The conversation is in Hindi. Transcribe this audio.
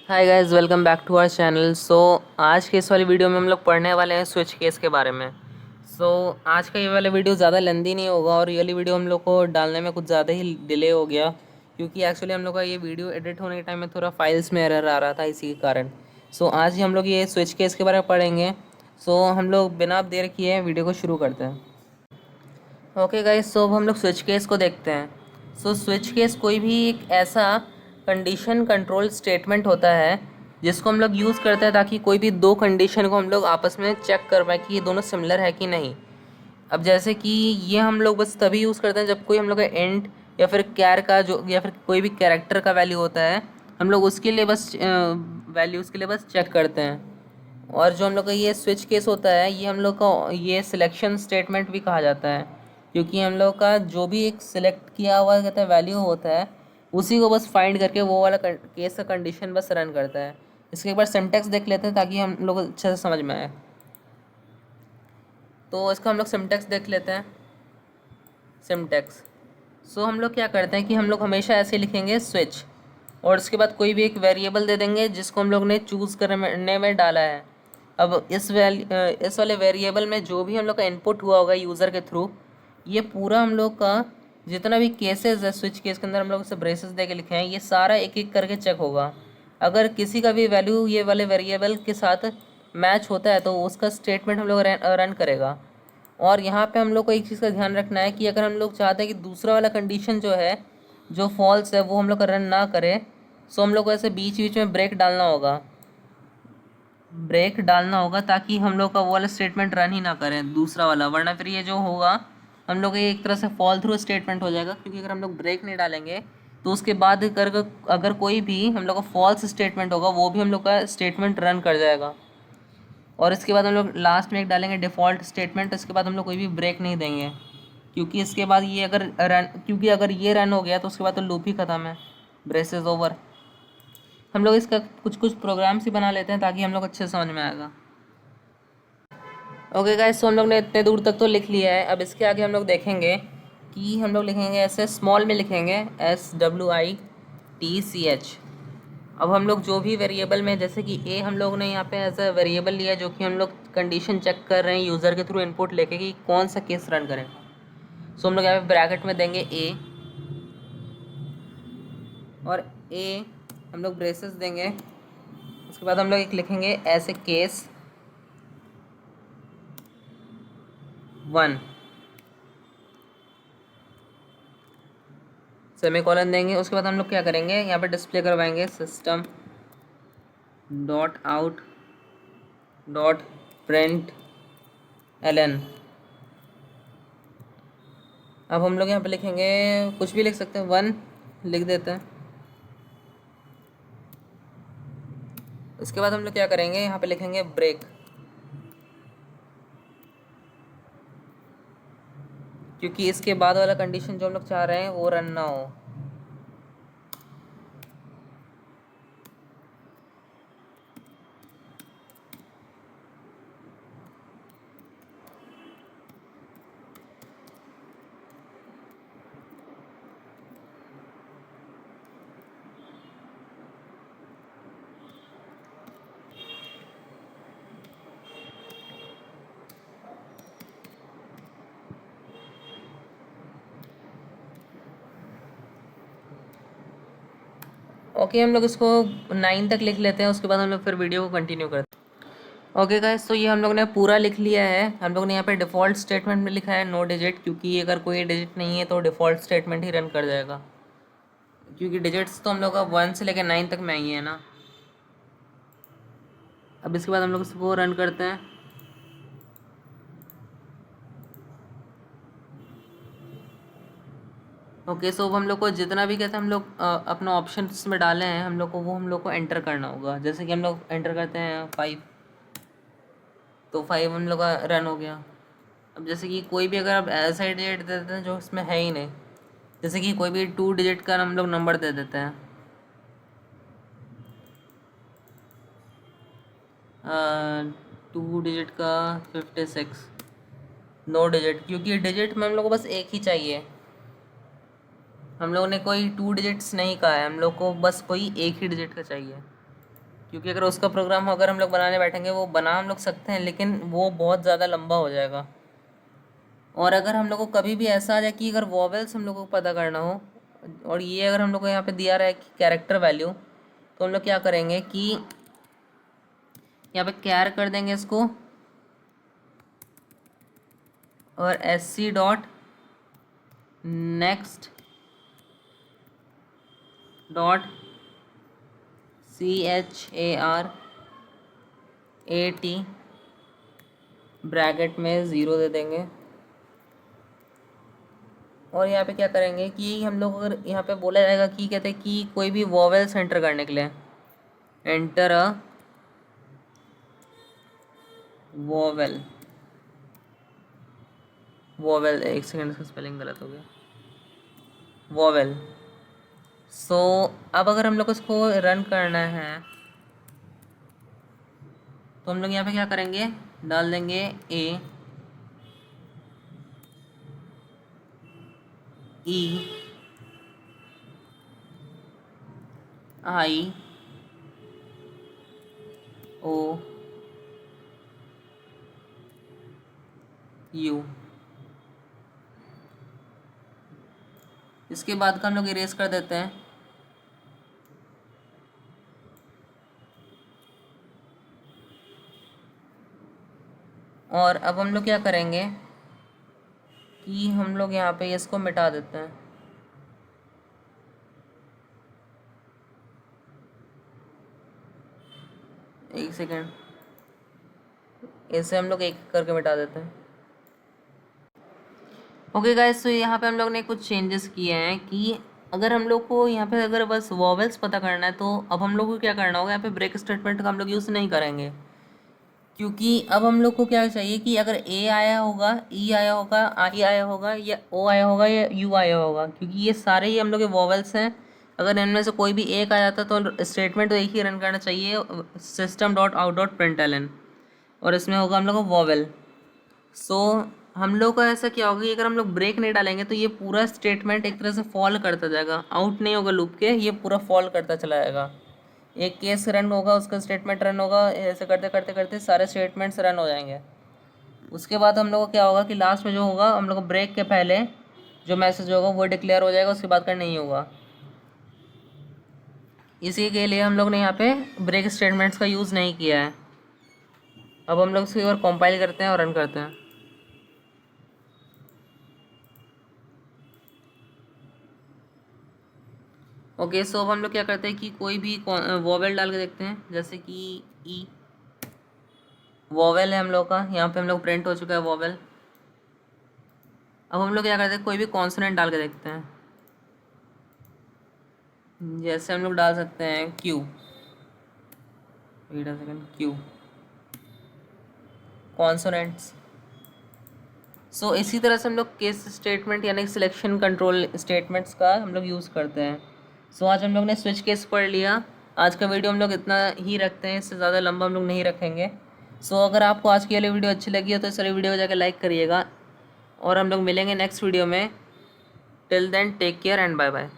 Hi guys, welcome back to our channel. आज के इस वाली वीडियो में हम लोग पढ़ने वाले हैं स्विच केस के बारे में। आज का ये वाला वीडियो ज़्यादा लेंदी नहीं होगा और ये वाली वीडियो हम लोग को डालने में कुछ ज़्यादा ही डिले हो गया, क्योंकि एक्चुअली हम लोग का ये वीडियो एडिट होने के टाइम में थोड़ा फाइल्स में एरर आ रहा था, इसी के कारण। आज ही हम लोग ये स्विच केस के बारे में पढ़ेंगे। हम लोग बिना देर किए वीडियो को शुरू करते हैं। ओके गाइस, अब हम लोग स्विच केस को देखते हैं। स्विच केस कोई भी एक ऐसा कंडीशन कंट्रोल स्टेटमेंट होता है जिसको हम लोग यूज़ करते हैं ताकि कोई भी दो कंडीशन को हम लोग आपस में चेक कर पाए कि ये दोनों सिमिलर है कि नहीं। अब जैसे कि ये हम लोग बस तभी यूज़ करते हैं जब कोई हम लोग का एंड या फिर कैर का जो या फिर कोई भी कैरेक्टर का वैल्यू होता है, हम लोग उसके लिए बस वैल्यूज़ के लिए बस चेक करते हैं। और जो हम लोग का ये स्विच केस होता है, ये हम लोग का ये सिलेक्शन स्टेटमेंट भी कहा जाता है, क्योंकि हम लोग का जो भी एक सिलेक्ट किया हुआ कहते हैं वैल्यू होता है, उसी को बस फाइंड करके वो वाला केस का कंडीशन बस रन करता है। इसके एक बार सिंटैक्स देख लेते हैं ताकि हम लोग अच्छे से समझ में आए। तो इसका हम लोग सिंटैक्स देख लेते हैं। सिंटैक्स हम लोग क्या करते हैं कि हम लोग हमेशा ऐसे लिखेंगे स्विच, और उसके बाद कोई भी एक वेरिएबल दे देंगे जिसको हम लोग ने चूज़ करने में डाला है। अब इस वाले वेरिएबल में जो भी हम लोग का इनपुट हुआ होगा यूज़र के थ्रू, ये पूरा हम लोग का जितना भी केसेस है स्विच केस के अंदर हम लोग इसे ब्रेसेस दे के लिखे हैं, ये सारा एक एक करके चेक होगा। अगर किसी का भी वैल्यू ये वाले वेरिएबल के साथ मैच होता है तो उसका स्टेटमेंट हम लोग रन करेगा। और यहाँ पे हम लोग को एक चीज़ का ध्यान रखना है कि अगर हम लोग चाहते हैं कि दूसरा वाला कंडीशन जो है, जो फॉल्स है, वो हम लोग का रन ना करे, हम लोग को ऐसे बीच बीच में ब्रेक डालना होगा ताकि हम लोग का वो वाला स्टेटमेंट रन ही ना करें दूसरा वाला, वरना फिर ये जो होगा हम लोग ये एक तरह से फॉल थ्रू स्टेटमेंट हो जाएगा। क्योंकि अगर हम लोग ब्रेक नहीं डालेंगे तो उसके बाद अगर कोई भी हम लोग का फॉल्स स्टेटमेंट होगा, वो भी हम लोग का स्टेटमेंट रन कर जाएगा। और इसके बाद हम लोग लास्ट में एक डालेंगे डिफ़ॉल्ट स्टेटमेंट। इसके बाद हम लोग कोई भी ब्रेक नहीं देंगे, क्योंकि इसके बाद ये अगर ये रन हो गया तो उसके बाद तो लूप ही ख़त्म है, ब्रेसेस ओवर। हम लोग इसका कुछ कुछ प्रोग्राम्स ही बना लेते हैं ताकि हम लोग अच्छे से समझ में आएगा। ओके गाइस, हम लोग ने इतने दूर तक तो लिख लिया है। अब इसके आगे हम लोग देखेंगे कि हम लोग लिखेंगे ऐसे स्मॉल में लिखेंगे SWITCH। अब हम लोग जो भी वेरिएबल में, जैसे कि ए हम लोग ने यहाँ पे एज अ वेरिएबल लिया है, जो कि हम लोग कंडीशन चेक कर रहे हैं यूज़र के थ्रू इनपुट लेके कि कौन सा केस रन करें। हम लोग यहाँ पे ब्रैकेट में देंगे ए, और ए हम लोग ब्रेसेस देंगे। उसके बाद हम लोग एक लिखेंगे ऐसे केस 1, सेमीकोलन देंगे। उसके बाद हम लोग क्या करेंगे, यहाँ पे डिस्प्ले करवाएंगे system dot out dot println. अब हम लोग यहाँ पे लिखेंगे, कुछ भी लिख सकते हैं, 1 लिख देते हैं। उसके बाद हम लोग क्या करेंगे, यहाँ पे लिखेंगे ब्रेक, क्योंकि इसके बाद वाला कंडीशन जो हम लोग चाह रहे हैं वो रन ना हो। ओके, हम लोग इसको 9 तक लिख लेते हैं। उसके बाद हम लोग फिर वीडियो को कंटिन्यू करते हैं। ओके गाइस, ये हम लोग ने पूरा लिख लिया है। हम लोग ने यहाँ पे डिफ़ॉल्ट स्टेटमेंट में लिखा है नो डिजिट, क्योंकि अगर कोई डिजिट नहीं है तो डिफ़ॉल्ट स्टेटमेंट ही रन कर जाएगा, क्योंकि डिजिट्स तो हम लोग का 1 से लेकर 9 तक में ही है ना। अब इसके बाद हम लोग इसको रन करते हैं। ओके, अब हम लोग को जितना भी कहते हैं हम लोग अपना ऑप्शंस में डाले हैं, हम लोग को एंटर करना होगा। जैसे कि हम लोग एंटर करते हैं 5, तो 5 हम लोग का रन हो गया। अब जैसे कि कोई भी अगर आप ऐसा ही डिजिट दे देते हैं जो इसमें है ही नहीं, जैसे कि कोई भी 2 डिजिट का हम लोग नंबर दे देते हैं, 2 डिजिट का 56, नो डिजिट, क्योंकि डिजिट में हम लोग को बस एक ही चाहिए। हम लोगों ने कोई 2 डिजिट्स नहीं कहा है, हम लोग को बस कोई एक ही डिजिट का चाहिए। क्योंकि अगर उसका प्रोग्राम अगर हम लोग बनाने बैठेंगे वो बना हम लोग सकते हैं, लेकिन वो बहुत ज़्यादा लंबा हो जाएगा। और अगर हम लोग को कभी भी ऐसा आ जाए कि अगर वॉवेल्स हम लोग को पता करना हो, और ये अगर हम लोग को यहाँ पे दिया रहा है कि कैरेक्टर वैल्यू, तो हम लोग क्या करेंगे कि यहाँ पे कैर कर देंगे इसको, और S C dot next dot CHARAT bracket में 0 दे देंगे। और यहाँ पे क्या करेंगे कि हम लोग अगर यहाँ पे बोला जाएगा कि कहते हैं कि कोई भी वॉवेल्स एंटर करने के लिए, एंटर अ वॉवेल, वॉवेल, एक सेकंड, इसका स्पेलिंग गलत हो गया, वॉवेल। सो अब अगर हम लोग इसको रन करना है तो हम लोग यहाँ पे क्या करेंगे, डाल देंगे A E I O U। इसके बाद का हम लोग इरेज कर देते हैं। और अब हम लोग क्या करेंगे कि हम लोग यहाँ पे इसको मिटा देते हैं। एक सेकेंड, इसे हम लोग एक करके मिटा देते हैं। ओके गाइस, तो यहाँ पे हम लोग ने कुछ चेंजेस किए हैं कि अगर हम लोग को यहाँ पे अगर बस वॉवेल्स पता करना है तो अब हम लोग को क्या करना होगा, यहाँ पे ब्रेक स्टेटमेंट का हम लोग यूज़ नहीं करेंगे, क्योंकि अब हम लोग को क्या चाहिए कि अगर ए आया होगा, ई आया होगा, आई आया होगा, या ओ आया होगा, या यू आया होगा, क्योंकि ये सारे ही हम लोग के वॉवेल्स हैं। अगर इनमें से कोई भी एक आ जाता तो स्टेटमेंट तो एक ही रन करना चाहिए, system.out.println, और इसमें होगा हम लोग का वॉवेल। सो हम लोग का ऐसा क्या होगा कि अगर हम लोग ब्रेक नहीं डालेंगे तो ये पूरा स्टेटमेंट एक तरह से फॉल करता जाएगा, आउट नहीं होगा लूप के, ये पूरा फॉल करता चला जाएगा। एक केस रन होगा, उसका स्टेटमेंट रन होगा, ऐसे करते करते करते सारे स्टेटमेंट्स रन हो जाएंगे। उसके बाद हम लोग को क्या होगा कि लास्ट में जो होगा हम लोग को ब्रेक के पहले जो मैसेज होगा वो डिक्लेयर हो जाएगा, उसके बाद का नहीं होगा। इसी के लिए हम लोग ने यहाँ पे ब्रेक स्टेटमेंट्स का यूज़ नहीं किया है। अब हम लोग इसको एक बार कंपाइल करते हैं और रन करते हैं। ओके, सो अब हम लोग क्या करते हैं कि कोई भी वॉवेल डाल के देखते हैं, जैसे कि ई वॉवेल है हम लोग का, यहाँ पे हम लोग प्रिंट हो चुका है वॉवेल। अब हम लोग क्या करते हैं, कोई भी कॉन्सोनेंट डाल के देखते हैं, जैसे हम लोग डाल सकते हैं Q, wait a second, Q consonants. So इसी तरह से हम लोग केस स्टेटमेंट यानी सिलेक्शन कंट्रोल स्टेटमेंट्स का हम लोग यूज़ करते हैं। सो आज हम लोग ने स्विच केस पढ़ लिया। आज का वीडियो हम लोग इतना ही रखते हैं, इससे ज़्यादा लंबा हम लोग नहीं रखेंगे। सो अगर आपको आज की वाली वीडियो अच्छी लगी हो तो इस वाली वीडियो को जाकर लाइक करिएगा, और हम लोग मिलेंगे नेक्स्ट वीडियो में। Till then take care and bye bye.